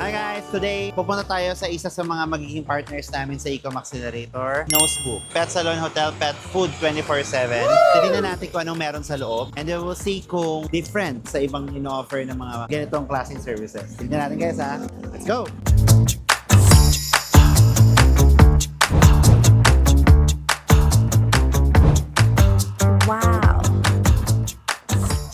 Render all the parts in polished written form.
Hi guys! Today, pupunta tayo sa isa sa mga magiging partners namin sa Ecom Accelerator, Nosebook. Pet Salon Hotel, Pet Food 24/7. Titignan natin kung anong meron sa loob and then we'll see kung different sa ibang ino-offer ng mga ganitong klaseng services. Tignan natin guys ha! Let's go! Wow!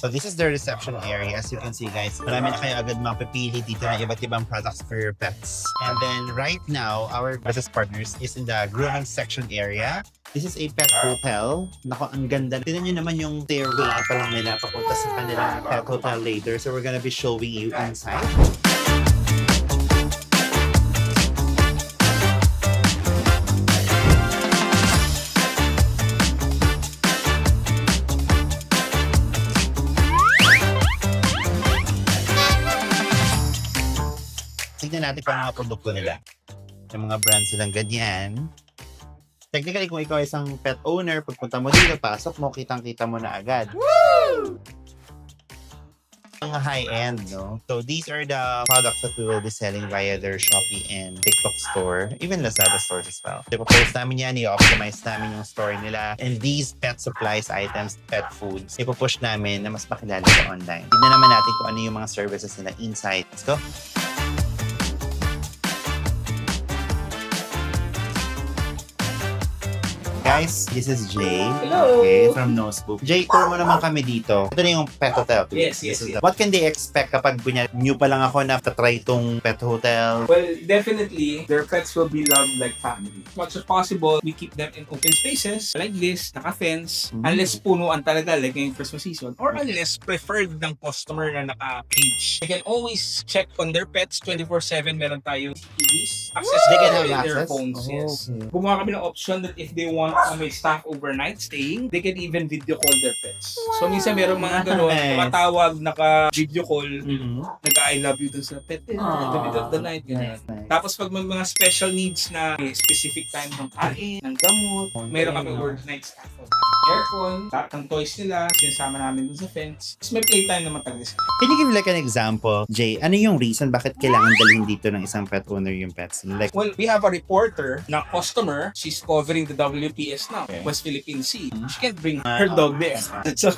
So this is the reception area. As you can see guys, marami na kayo agad mapipili dito ng iba't ibang products for your pets. And then right now, our business partners is in the grooming section area. This is a pet hotel. Nako, ang ganda. Tignan nyo naman yung stairway pa lang nila papunta sa kanilang pet hotel later. So we're gonna be showing you inside. Tignan natin kung ano mga produkto nila. Yung mga brands silang ganyan. Technically, kung ikaw ay isang pet owner, pagpunta mo dito, pasok mo, kitang-kita mo na agad. Woo! Mga high-end, no? So, these are the products that we will be selling via their Shopee and TikTok store, even Lazada stores as well. So, ipopost namin yan, i-optimize namin yung store nila. And these pet supplies items, pet foods, ipopush namin na mas makilala sa online. Tignan naman natin kung ano yung mga services nila inside. Let's go! Guys, this is Jay. Hello. Okay, from Nosebook. Jay, tour mo naman kami dito. Ito na yung pet hotel. Yes. What can they expect kapag new pa lang ako na try itong pet hotel? Well, definitely, their pets will be loved like family. As much as possible, we keep them in open spaces like this, naka-fence, unless punuan talaga like ngayong Christmas season, or unless preferred ng customer na naka-cage. They can always check on their pets 24/7. Meron tayong TVs. Access They can have to their access? phones, Oh, yes. okay. Gumawa kami ng option that if they want may staff overnight staying, they can even video call their pets. So minsan meron mga ganun, Nice. tumatawag, naka-video call, Mhm. nag-I love you dun sa pet in the middle of the night. Ganyan. Nice. Tapos pag may mga special needs na may specific time ng kain, ng gamot, meron kami overnight staff of aircon, ng toys nila, sinasama namin dun sa fence. Tapos may playtime naman talaga sila. Can you give like an example, Jay? Ano yung reason bakit kailangan dalhin dito ng isang pet owner yung pets? Like, Well, we have a reporter na customer. She's covering the WPS now, Okay. West Philippine Sea. She can't bring her dog there. Okay. So,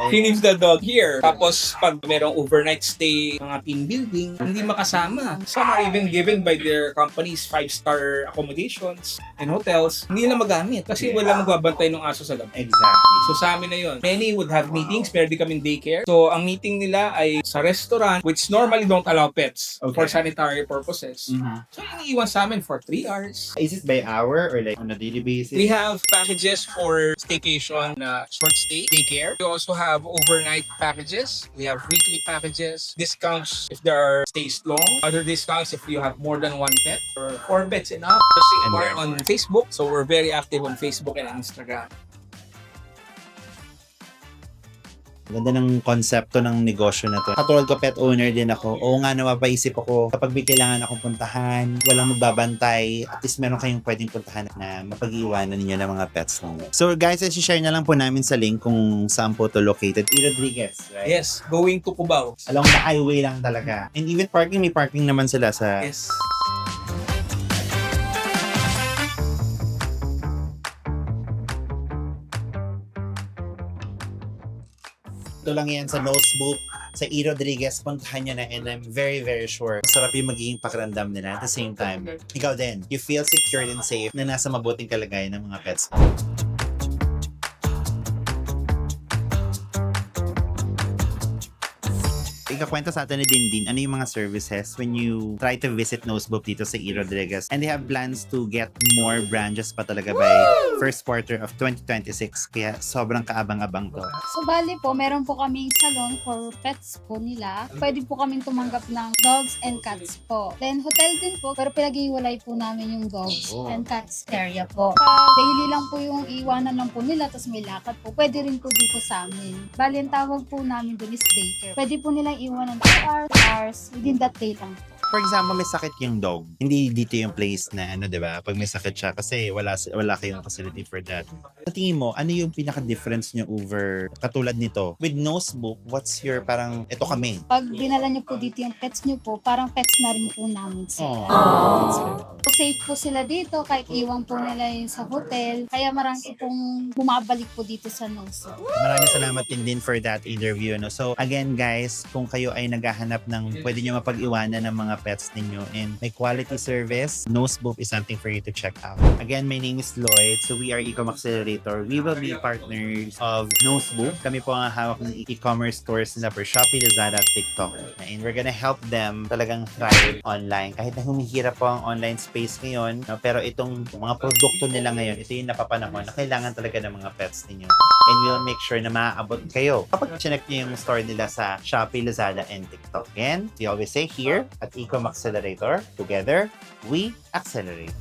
he leaves the dog here. Tapos, pag merong overnight stay, mga team building, hindi makasama. Some are even given by their companies 5-star accommodations and hotels. Hindi na magamit kasi wala magbabantay ng aso sa gabi. exactly. So sa amin na yun. Many would have meetings, meron din kaming daycare. So ang meeting nila ay sa restaurant, which normally don't allow pets for sanitary purposes. Mhm. So iniiwan sa amin for 3 hours. Is it by hour or like on a daily basis? We have packages for staycation, short stay, daycare. We also have overnight packages. We have weekly packages. Discounts if there are stays long. Other discounts if you have more than 1 pet or 4 pets enough. Just inquire on Facebook. So we're very active on Facebook and Instagram. Ganda ng konsepto ng negosyo na to. Katulad ko, pet owner din ako. Oo nga, napapaisip ako, kapag may kailangan akong puntahan, walang magbabantay, at least meron kayong pwedeng puntahan na mapag-iwanan ninyo ng mga pets ninyo. So guys, i-share na lang po namin sa link kung saan po to located. E. Rodriguez, right? Yes, going to Cubao. Along the highway lang talaga. And even parking, may parking naman sila sa... Yes. Ito lang yan sa Nosebook, sa E. Rodriguez, puntahan nyo na and I'm very, very sure masarap yung magiging pakiramdam nila at the same time. Ikaw din, you feel secure and safe na nasa mabuting kalagayan ng mga pets mo. Ikakwento sa atin ni Dindin, ano yung mga services when you try to visit Nosebook dito sa E. Rodriguez, and they have plans to get more branches pa talaga by first quarter of 2026, kaya sobrang kaabang-abang to. So, bali po, meron po kaming salon for pets po nila. Pwede po kaming tumanggap ng dogs and cats po. Then, hotel din po, pero pinag-iwalay po namin yung dogs and cats area po. Pag daily lang po yung iwanan lang po nila, tapos may lakad po, pwede rin po dito sa amin. Bali, ang tawag po namin dun is daycare. Pwede po nilang iwanan 2 hours, 3 hours, within that day lang po. for example, may sakit yung dog. Hindi dito yung place na ano, 'di ba? Pag may sakit siya kasi wala kayong facility for that. Sa tingin mo, ano yung pinaka-difference nyo over katulad nito? With Nosebook, what's your parang ito kami? Pag dinala niyo po dito yung pets niyo po, parang pets na rin po namin sila. Safe po sila dito kahit iwan po nila yung sa hotel. Kaya marami pong bumabalik po dito sa Nose. Maraming salamat din for that interview. No? So again guys, kung kayo ay naghahanap ng pwede nyo mapag-iwanan ng mga pets ninyo and may quality service, Nosebook is something for you to check out. Again, my name is Lloyd. So we are Ecom Accelerator. We will be partners of Nosebook. Kami po ang hawak ng e-commerce stores nila for Shopee, Lazada, TikTok. And we're gonna help them talagang thrive online. Kahit na humihirap po ang online space ngayon, no? Pero itong mga produkto nila ngayon, ito yung napapanahon na kailangan talaga ng mga pets ninyo. And we'll make sure na maaabot kayo kapag chinek nyo yung store nila sa Shopee, Lazada, and TikTok. Again, we always say here at Ecom Accelerator, together, we accelerate.